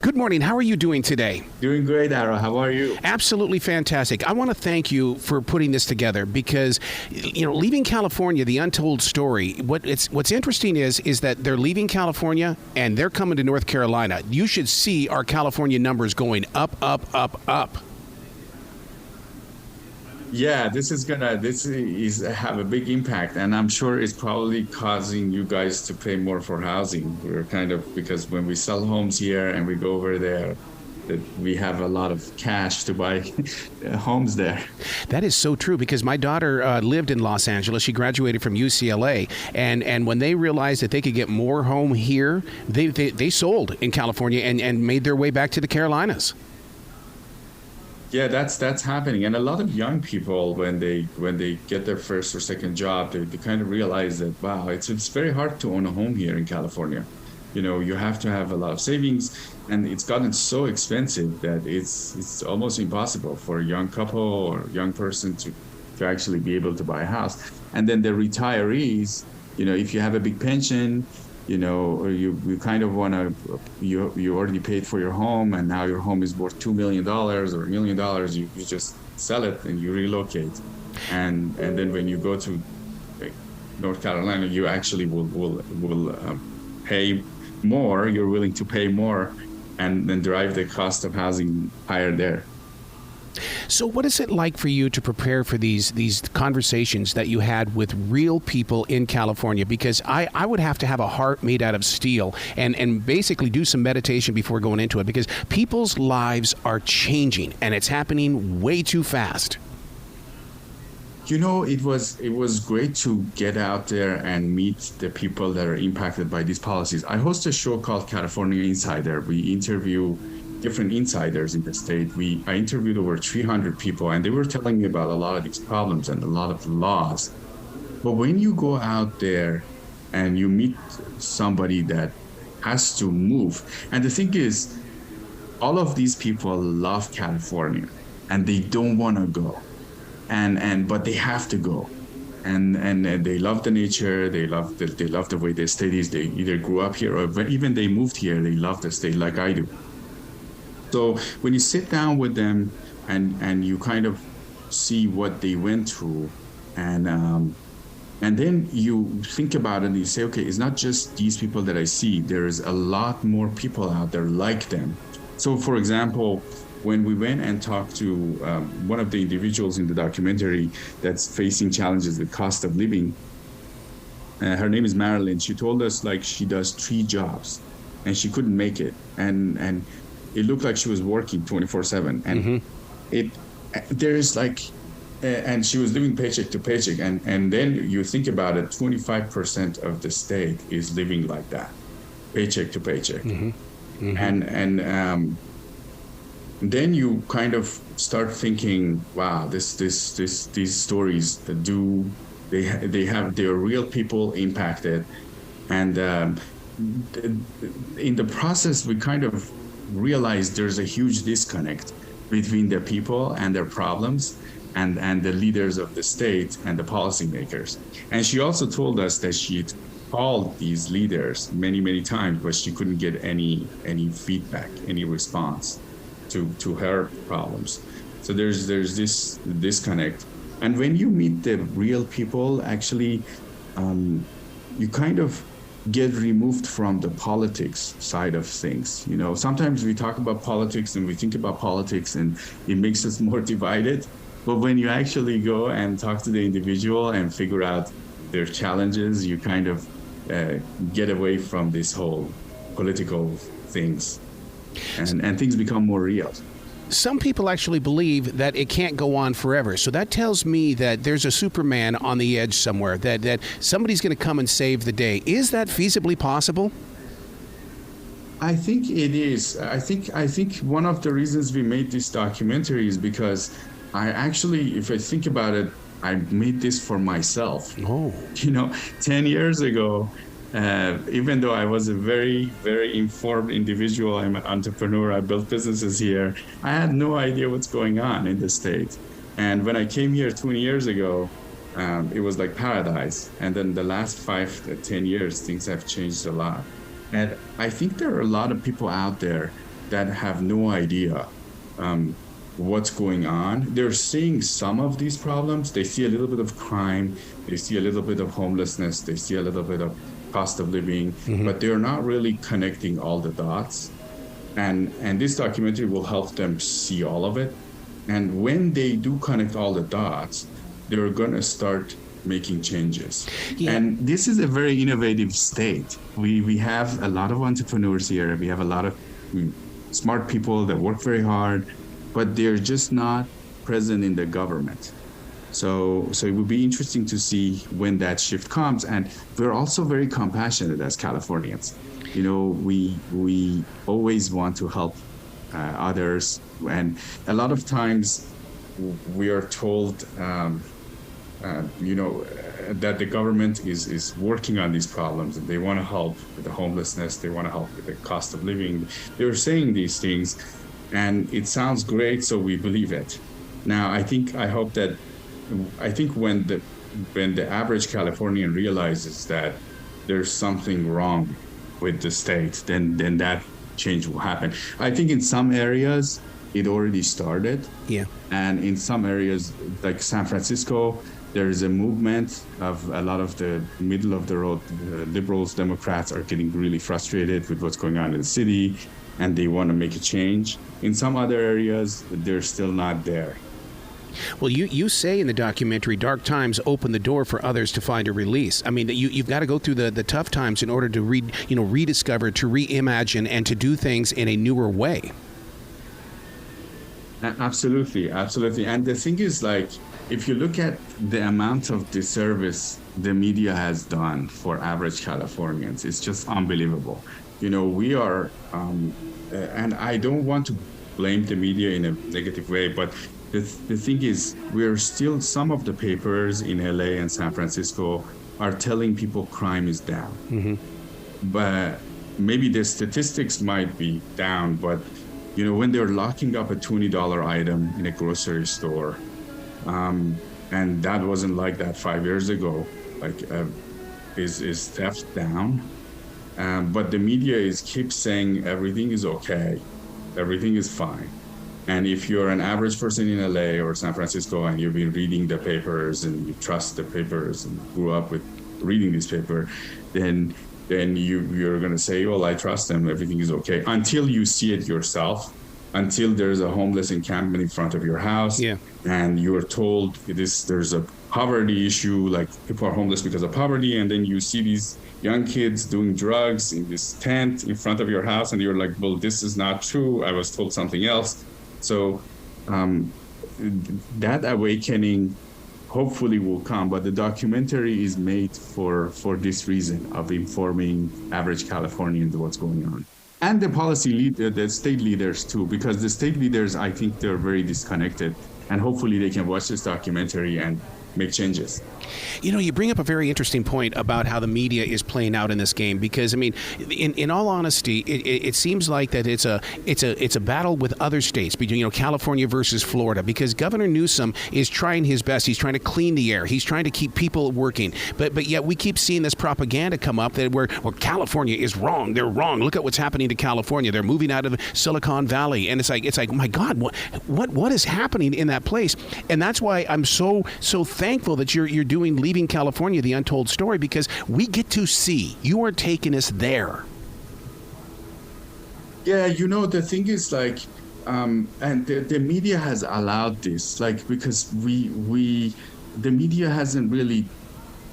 Good morning. How are you doing today? Doing great, Ara. How are you? Absolutely fantastic. I want to thank you for putting this together because, leaving California, the untold story. What's interesting is that they're leaving California and they're coming to North Carolina. You should see our California numbers going up, up, up, up. Yeah, this is have a big impact, and I'm sure it's probably causing you guys to pay more for housing. We're because when we sell homes here and we go over there, that we have a lot of cash to buy homes there. That is so true because my daughter lived in Los Angeles. She graduated from UCLA, and when they realized that they could get more home here, they sold in California and made their way back to the Carolinas. Yeah, that's happening, and a lot of young people when they get their first or second job, they kind of realize that wow, it's very hard to own a home here in California. You have to have a lot of savings, and it's gotten so expensive that it's almost impossible for a young couple or young person to actually be able to buy a house. And then the retirees, if you have a big pension, or you kind of want to, you already paid for your home and now your home is worth $2 million or $1 million, you just sell it and you relocate. And then when you go to North Carolina, you actually will pay more, you're willing to pay more and then drive the cost of housing higher there. So what is it like for you to prepare for these conversations that you had with real people in California? Because I would have to have a heart made out of steel and basically do some meditation before going into it because people's lives are changing and it's happening way too fast. It was great to get out there and meet the people that are impacted by these policies. I host a show called California Insider. We interview different insiders in the state. I interviewed over 300 people, and they were telling me about a lot of these problems and a lot of laws. But when you go out there and you meet somebody that has to move, and the thing is, all of these people love California, and they don't want to go, but they have to go. And they love the nature, they love the way the state is. They either grew up here or even they moved here, they love the state like I do. So when you sit down with them and you kind of see what they went through, and then you think about it and you say, okay, it's not just these people that I see. There's a lot more people out there like them. So, for example, when we went and talked to one of the individuals in the documentary that's facing challenges with cost of living, her name is Marilyn. She told us she does 3 jobs and she couldn't make it. And it looked like she was working 24/7, and there's and she was living paycheck to paycheck, and then you think about it, 25% of the state is living like that, paycheck to paycheck, and then you kind of start thinking, wow, these stories they're real people impacted, and in the process we kind of realize there's a huge disconnect between the people and their problems and the leaders of the state and the policymakers. And she also told us that she'd called these leaders many times, but she couldn't get any feedback, any response to her problems. So there's this disconnect. And when you meet the real people, actually, you kind of get removed from the politics side of things. Sometimes we talk about politics and we think about politics and it makes us more divided. But when you actually go and talk to the individual and figure out their challenges, you kind of get away from this whole political things and things become more real. Some people actually believe that it can't go on forever. So that tells me that there's a Superman on the edge somewhere, that somebody's going to come and save the day. Is that feasibly possible? I think it is. I think one of the reasons we made this documentary is because if I think about it, I made this for myself. Oh. 10 years ago, even though I was a very, very informed individual, I'm an entrepreneur, I built businesses here, I had no idea what's going on in the state. And when I came here 20 years ago, it was like paradise. And then the last 5 to 10 years, things have changed a lot. And I think there are a lot of people out there that have no idea what's going on. They're seeing some of these problems. They see a little bit of crime, they see a little bit of homelessness, they see a little bit of cost of living, but they're not really connecting all the dots. And this documentary will help them see all of it. And when they do connect all the dots, they're going to start making changes. Yeah. And this is a very innovative state. We have a lot of entrepreneurs here. We have a lot of smart people that work very hard, but they're just not present in the government. So it would be interesting to see when that shift comes. And we're also very compassionate as Californians. You know, we always want to help others. And a lot of times we are told, that the government is working on these problems and they want to help with the homelessness, they want to help with the cost of living. They're saying these things and it sounds great, so we believe it. Now, I think when the average Californian realizes that there's something wrong with the state, then that change will happen. I think in some areas it already started. Yeah. And in some areas like San Francisco, there is a movement of a lot of the middle of the road liberals, Democrats are getting really frustrated with what's going on in the city and they want to make a change. In some other areas, they're still not there. Well, you say in the documentary, dark times open the door for others to find a release. I mean, you've got to go through the tough times in order to rediscover, to reimagine, and to do things in a newer way. Absolutely. And the thing is, like, if you look at the amount of disservice the media has done for average Californians, it's just unbelievable. You know, we are, and I don't want to blame the media in a negative way, but the thing is, we're still, some of the papers in LA and San Francisco are telling people crime is down. Mm-hmm. But maybe the statistics might be down, but you know, when they're locking up a $20 item in a grocery store, and that wasn't like that 5 years ago, like, is theft down? But the media keeps saying everything is okay, everything is fine. And if you're an average person in LA or San Francisco and you've been reading the papers and you trust the papers and grew up with reading this paper, then you're going to say, well, I trust them, everything is okay, until you see it yourself, until there's a homeless encampment in front of your house. Yeah. And you're told there's a poverty issue, like people are homeless because of poverty, and then you see these young kids doing drugs in this tent in front of your house, and you're like, well, this is not true, I was told something else. So that awakening hopefully will come, but the documentary is made for this reason of informing average Californians what's going on. And the state leaders too, because the state leaders, I think they're very disconnected, and hopefully they can watch this documentary and make changes. You know, you bring up a very interesting point about how the media is playing out in this game, because I mean, in all honesty, it seems like that it's a battle with other states between, you know, California versus Florida, because Governor Newsom is trying his best. He's trying to clean the air. He's trying to keep people working, but yet we keep seeing this propaganda come up that where California is wrong. They're wrong. Look at what's happening to California. They're moving out of Silicon Valley, and it's like, my God, what is happening in that place? And that's why I'm so thankful that you're doing Leaving California, the Untold Story, because we get to see, you are taking us there. Yeah, you know, the thing is, like, and the media has allowed this, like, because the media hasn't really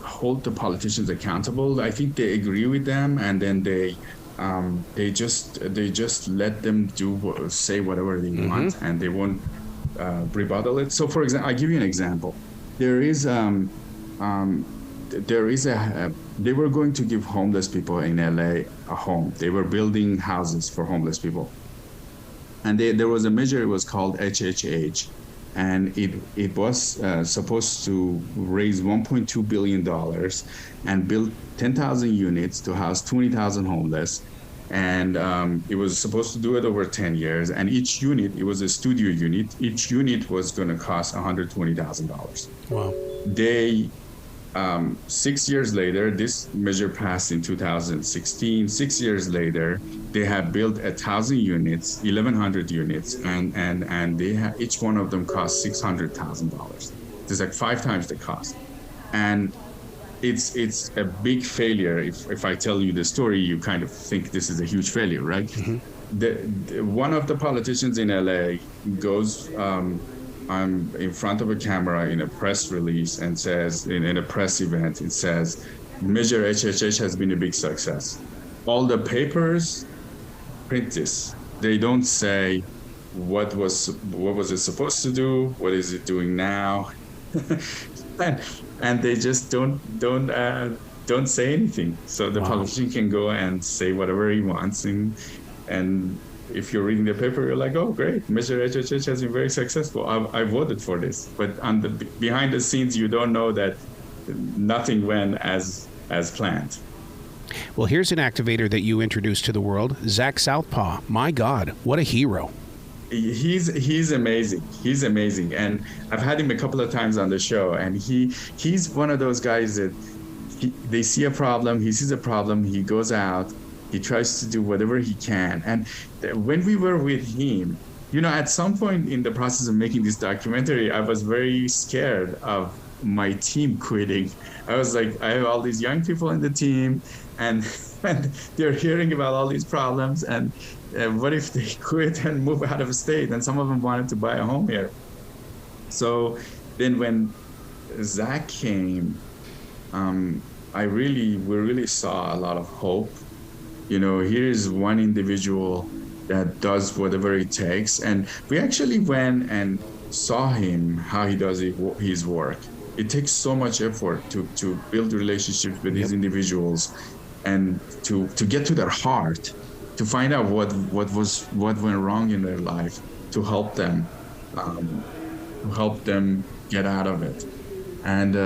hold the politicians accountable. I think they agree with them, and then they just let them say whatever they want, and they won't rebuttal it. So, for example, I'll give you an example. They were going to give homeless people in LA a home. They were building houses for homeless people. And there was a measure, it was called HHH. And it was supposed to raise $1.2 billion and build 10,000 units to house 20,000 homeless. And it was supposed to do it over 10 years. And each unit, it was a studio unit, each unit was going to cost $120,000. Wow. 6 years later, this measure passed in 2016. 6 years later, they have built 1,000 units, 1,100 units, and they have, each one of them cost $600,000. It's like 5 times the cost, and it's a big failure. If I tell you the story, you kind of think this is a huge failure, right? Mm-hmm. One of the politicians in LA goes in front of a camera in a press release and says, in a press event, it says, Measure HHH has been a big success. All the papers print this. They don't say what was it supposed to do, what is it doing now, and they just don't say anything. So the politician can go and say whatever he wants, and if you're reading the paper, you're like, oh, great, Measure HHH has been very successful. I voted for this. But on the behind the scenes, you don't know that nothing went as planned. Well, here's an activator that you introduced to the world, Zach Southpaw. My God, what a hero. He's amazing. He's amazing. And I've had him a couple of times on the show, and he's one of those guys that they see a problem, he sees a problem, he goes out, he tries to do whatever he can. And when we were with him, at some point in the process of making this documentary, I was very scared of my team quitting. I was like, I have all these young people in the team, and they're hearing about all these problems, and what if they quit and move out of state? And some of them wanted to buy a home here. So then when Zach came, we really saw a lot of hope. Here's one individual that does whatever it takes. And we actually went and saw him, how he does his work. It takes so much effort to build relationships with these individuals and to get to their heart, to find out what went wrong in their life, to help them get out of it. And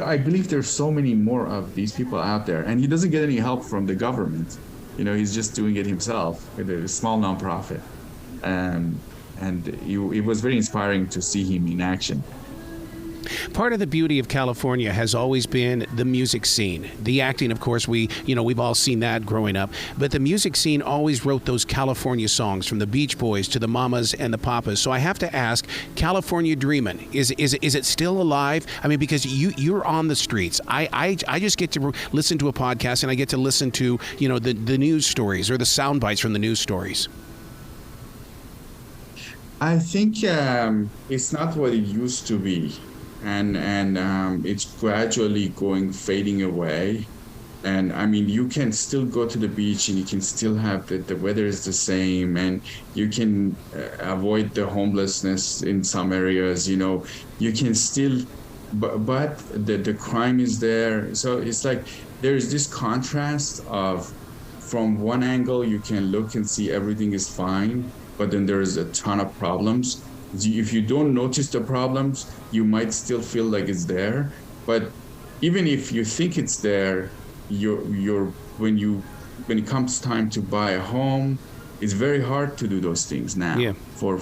I believe there's so many more of these people out there, and he doesn't get any help from the government. He's just doing it himself with a small nonprofit. And it was very inspiring to see him in action. Part of the beauty of California has always been the music scene. The acting, of course, we've all seen that growing up. But the music scene always wrote those California songs, from the Beach Boys to the Mamas and the Papas. So I have to ask, California Dreamin', is it still alive? I mean, because you're on the streets. I just get to listen to a podcast, and I get to listen to the news stories or the sound bites from the news stories. I think it's not what it used to be. And it's gradually fading away. And I mean, you can still go to the beach, and you can still have the weather is the same, and you can avoid the homelessness in some areas. You can still, but the crime is there. So it's like there's this contrast of, from one angle you can look and see everything is fine, but then there's a ton of problems. If you don't notice the problems, you might still feel like it's there. But even if you think it's there, when it comes time to buy a home, it's very hard to do those things now for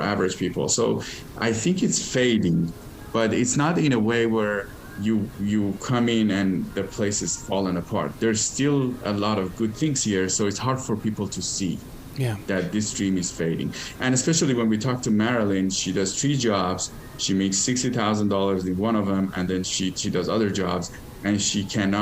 average people. So I think it's fading, but it's not in a way where you come in and the place is falling apart. There's still a lot of good things here, so it's hard for people to see. That this dream is fading. And especially when we talk to Marilyn, she does 3 jobs. She makes $60,000 in one of them, and then she does other jobs, and she can't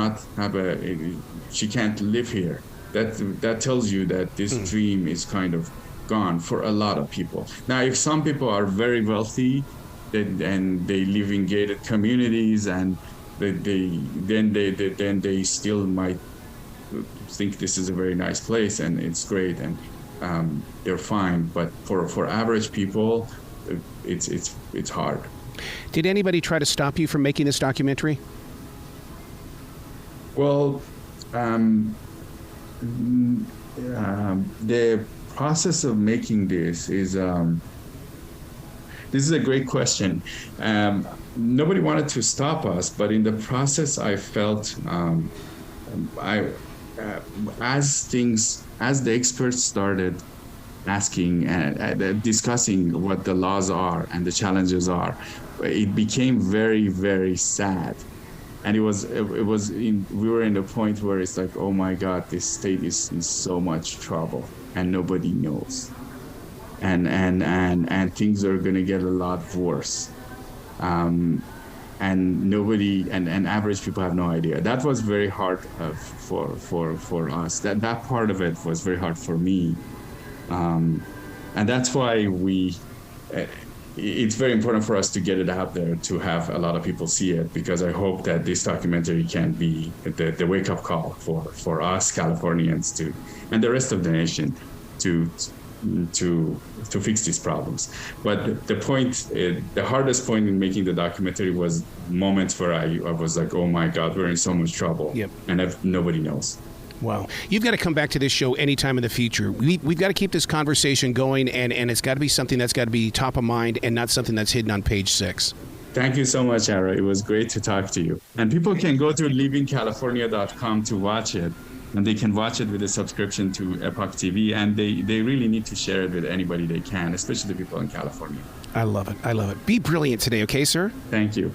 live here. That tells you that this dream is kind of gone for a lot of people. Now, if some people are very wealthy, and they live in gated communities, and they still might think this is a very nice place and it's great, and they're fine. But for average people, it's hard. Did anybody try to stop you from making this documentary? Well, the process of making this is a great question. Nobody wanted to stop us, but in the process, I felt as the experts started asking and discussing what the laws are and the challenges are, it became very, very sad. And we were in a point where it's like, oh my God, this state is in so much trouble and nobody knows. And things are going to get a lot worse. And nobody, and average people have no idea. That was very hard for us. That part of it was very hard for me. And that's why it's very important for us to get it out there, to have a lot of people see it, because I hope that this documentary can be the wake-up call for us Californians and the rest of the nation to fix these problems. But the hardest point in making the documentary was moments where I was like, oh my God, we're in so much trouble. Yep. And nobody knows. Wow. You've got to come back to this show anytime in the future. We've got to keep this conversation going, and it's got to be something that's got to be top of mind and not something that's hidden on page 6. Thank you so much, Ara. It was great to talk to you. And people can go to livingcalifornia.com to watch it. And they can watch it with a subscription to Epoch TV. And they really need to share it with anybody they can, especially the people in California. I love it. I love it. Be brilliant today, okay, sir? Thank you.